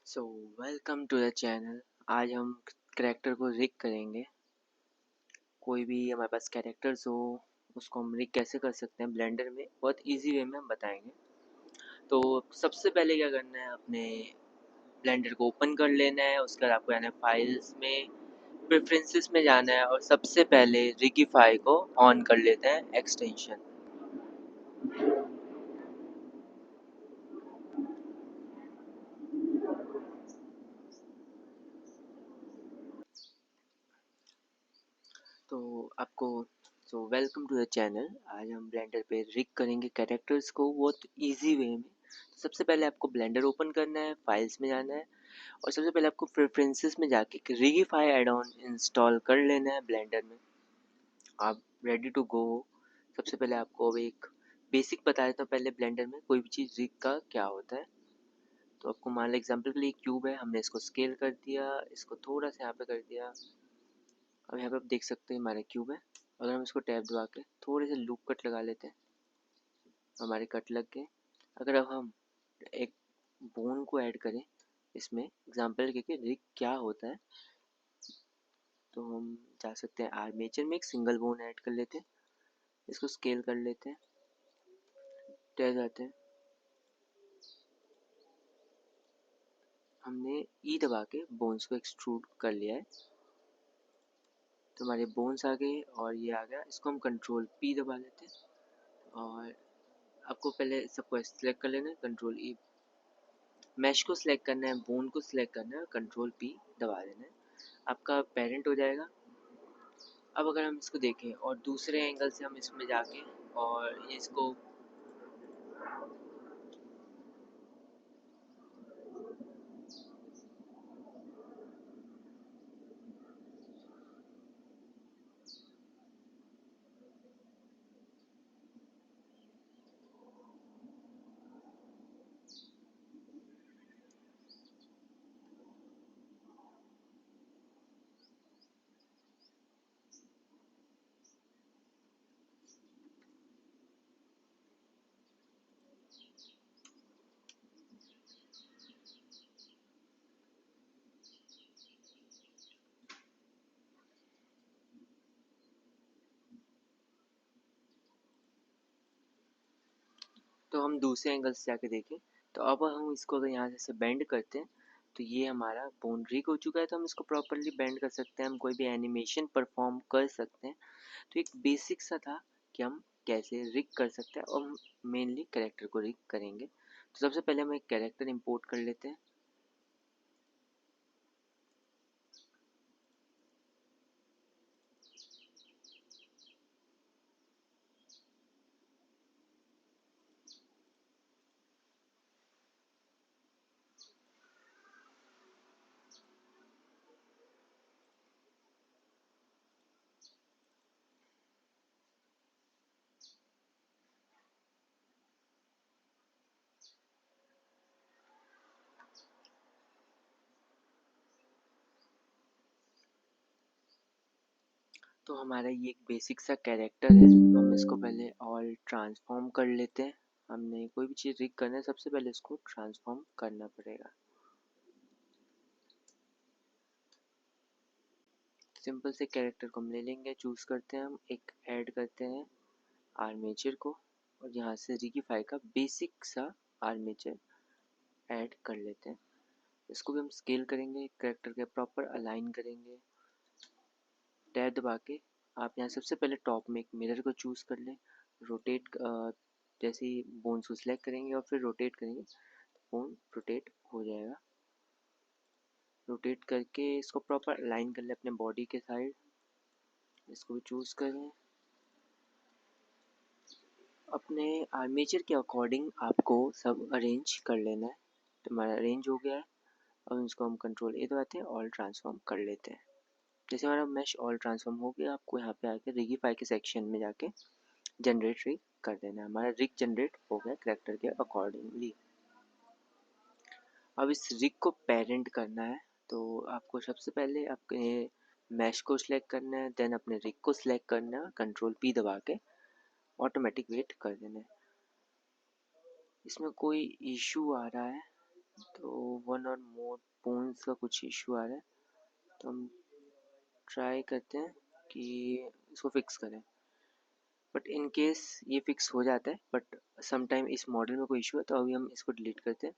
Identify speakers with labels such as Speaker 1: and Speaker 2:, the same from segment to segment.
Speaker 1: So welcome to the channel. आज हम character को रिग करेंगे। कोई भी हमारे पास कैरेक्टर्स हो उसको हम रिग कैसे कर सकते हैं ब्लेंडर में, बहुत इजी वे में हम बताएंगे। तो सबसे पहले क्या करना है, अपने ब्लेंडर को ओपन कर लेना है। उसके बाद आपको जाना है फाइल्स में, प्रेफरेंसेस में जाना है और सबसे पहले रिगिफाई को ऑन कर लेते हैं एक्सटेंशन। तो आपको वेलकम टू द चैनल। आज हम ब्लेंडर पे रिग करेंगे कैरेक्टर्स को बहुत इजी वे में। तो सबसे पहले आपको ब्लेंडर ओपन करना है, फाइल्स में जाना है और सबसे पहले आपको प्रेफरेंसेस में जाके रिगिफाई एड ऑन इंस्टॉल कर लेना है ब्लेंडर में। आप रेडी टू गो हो। सबसे पहले आपको अब एक बेसिक बता देता हूँ, पहले ब्लेंडर में कोई भी चीज़ रिग का क्या होता है। तो आपको मान लो एग्जाम्पल के लिए क्यूब है, हमने इसको स्केल कर दिया, इसको थोड़ा सा यहाँ पे कर दिया। अब यहाँ पे आप देख सकते हैं हमारा क्यूब है। अगर हम इसको टैब दबा के थोड़े से लूप कट लगा लेते हैं, हमारे कट लग गए। अगर अब हम एक बोन को ऐड करें इसमें एग्जांपल के रिग क्या होता है, तो हम जा सकते हैं आर्मेचर में एक सिंगल बोन ऐड कर लेते हैं, इसको स्केल कर लेते हैं, टैब जाते हैं, हमने ई दबा के बोन्स को एक्सट्रूड कर लिया है। तो हमारे बोन्स आ गए और ये आ गया। इसको हम कंट्रोल पी दबा लेते हैं और आपको पहले सबको सेलेक्ट कर लेना है, कंट्रोल ई। मैश को सिलेक्ट करना है, बोन को सिलेक्ट करना है, कंट्रोल पी दबा देना है, आपका पेरेंट हो जाएगा। अब अगर हम इसको देखें और दूसरे एंगल से हम इसमें जाके और इसको तो हम दूसरे एंगल से जाके देखें, तो अब हम इसको अगर यहाँ से बेंड करते हैं तो ये हमारा बोन रिग हो चुका है। तो हम इसको प्रॉपरली बेंड कर सकते हैं, हम कोई भी एनिमेशन परफॉर्म कर सकते हैं। तो एक बेसिक सा था कि हम कैसे रिग कर सकते हैं और मेनली कैरेक्टर को रिग करेंगे। तो सबसे पहले हम एक कैरेक्टर इंपोर्ट कर लेते हैं। तो हमारा ये एक बेसिक सा कैरेक्टर है, तो हम इसको पहले ऑल ट्रांसफॉर्म कर लेते हैं। हमने कोई भी चीज़ रिग करना है, सबसे पहले इसको ट्रांसफॉर्म करना पड़ेगा। सिंपल से कैरेक्टर को हम ले लेंगे, चूज़ करते हैं, हम एक ऐड करते हैं आर्मेचर को और यहाँ से रिगिफाई का बेसिक सा आर्मेचर ऐड कर लेते हैं। इसको भी हम स्केल करेंगे, कैरेक्टर के प्रॉपर अलाइन करेंगे। टैब दबा के आप यहाँ सबसे पहले टॉप में एक मिरर को चूज़ कर लें, रोटेट जैसे ही बोन्स को सिलेक्ट करेंगे और फिर रोटेट करेंगे, बोन रोटेट हो जाएगा। रोटेट करके इसको प्रॉपर अलाइन कर लें अपने बॉडी के साइड, इसको भी चूज़ करें। अपने आर्मेचर के अकॉर्डिंग आपको सब अरेंज कर लेना है। तो हमारा अरेंज हो गया है। अब इसको हम कंट्रोल ए दबाते हैं, ऑल ट्रांसफॉर्म कर लेते हैं। जैसे हमारा मैश ऑल ट्रांसफॉर्म हो गया, आपको यहाँ पे आके रिगिफाई के सेक्शन में जाके जनरेट रिग कर देना है। हमारा रिग जनरेट हो गया कैरेक्टर के अकॉर्डिंगली। अब इस रिग को पेरेंट करना है, तो आपको सबसे पहले आपके मैश को सिलेक्ट करना है, देन अपने रिग को सिलेक्ट करना है, कंट्रोल पी दबा के ऑटोमेटिक वेट कर देना है। इसमें कोई इशू आ रहा है तो वन और मोर पोन्स का कुछ इशू आ रहा है, तो हम ट्राई करते हैं कि इसको फिक्स करें। बट इन केस ये फिक्स हो जाता है, बट समटाइम इस मॉडल में कोई इशू है, तो अभी हम इसको डिलीट करते हैं।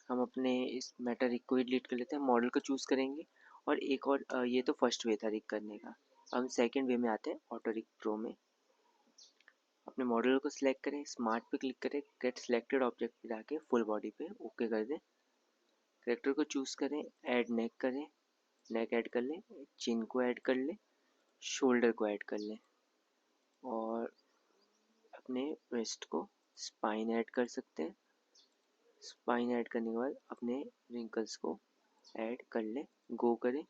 Speaker 1: हम अपने इस मैटर रिग को ही डिलीट कर लेते हैं, मॉडल को चूज़ करेंगे। और एक और ये तो फर्स्ट वे था रिग करने का। अब हम सेकेंड वे में आते हैं, ऑटो रिग प्रो में। अपने मॉडल को सिलेक्ट करें, स्मार्ट पे क्लिक करें, गेट सिलेक्टेड ऑब्जेक्ट पे जाके फुल बॉडी पे ओके कर दें। करेक्टर को चूज़ करें, ऐड नेक करें, नेक ऐड कर लें, चिन को ऐड कर लें, शोल्डर को ऐड कर लें, और अपने वेस्ट को स्पाइन ऐड कर सकते हैं। स्पाइन ऐड करने के बाद अपने रिंकल्स को ऐड कर लें, गो करें।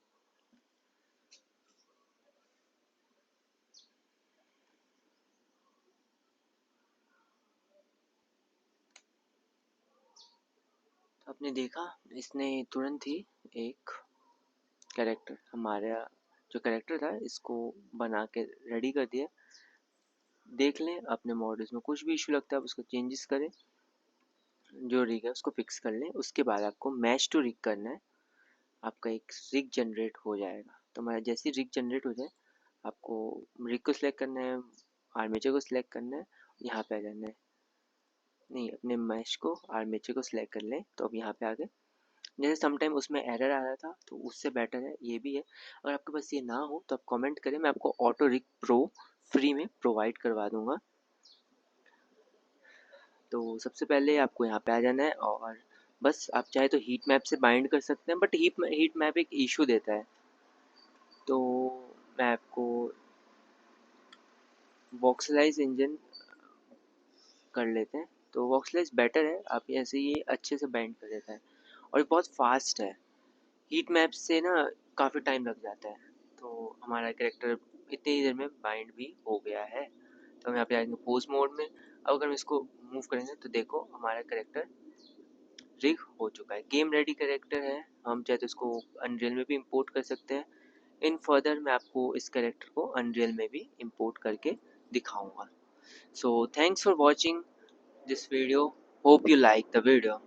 Speaker 1: तो आपने देखा इसने तुरंत ही एक कैरेक्टर, हमारा जो कैरेक्टर था इसको बना के रेडी कर दिया। देख लें अपने मॉडल्स में कुछ भी इशू लगता है आप उसको चेंजेस करें, जो रिग है उसको फिक्स कर लें। उसके बाद आपको मैच टू रिग करना है, आपका एक रिग जनरेट हो जाएगा। तो हमारा जैसे ही रिग जनरेट हो जाए, आपको रिग को सिलेक्ट करना है, आर्मेचर को सिलेक्ट करना है, यहाँ पे आ जाना है। नहीं, अपने मैश को आर्मेचर को सिलेक्ट कर लें, तो अब यहाँ पे आ गए। जैसे समटाइम उसमें एरर आ रहा था, तो उससे बेटर है ये भी है। अगर आपके पास ये ना हो तो आप कमेंट करें, मैं आपको ऑटो रिग प्रो फ्री में प्रोवाइड करवा दूंगा। तो सबसे पहले आपको यहाँ पे आ जाना है, और बस आप चाहे तो हीट मैप से बाइंड कर सकते हैं, बट हीट मैप एक इशू देता है। तो मैं आपको वॉक्सलाइज इंजन कर लेते हैं। तो वॉक्सलाइज बेटर है, आप ऐसे ये अच्छे से बाइंड कर देता है, और ये बहुत फास्ट है। हीट मैप से ना काफ़ी टाइम लग जाता है। तो हमारा कैरेक्टर इतनी ही देर में बाइंड भी हो गया है। तो हम यहाँ पे आएंगे पोस्ट मोड में। अब अगर हम इसको मूव करेंगे तो देखो हमारा कैरेक्टर रिग हो चुका है, गेम रेडी कैरेक्टर है। हम चाहे तो इसको अनरियल में भी इंपोर्ट कर सकते हैं। इन फर्दर मैं आपको इस कैरेक्टर को अनरियल में भी इंपोर्ट करके दिखाऊंगा। So thanks for watching this video, hope you like the video.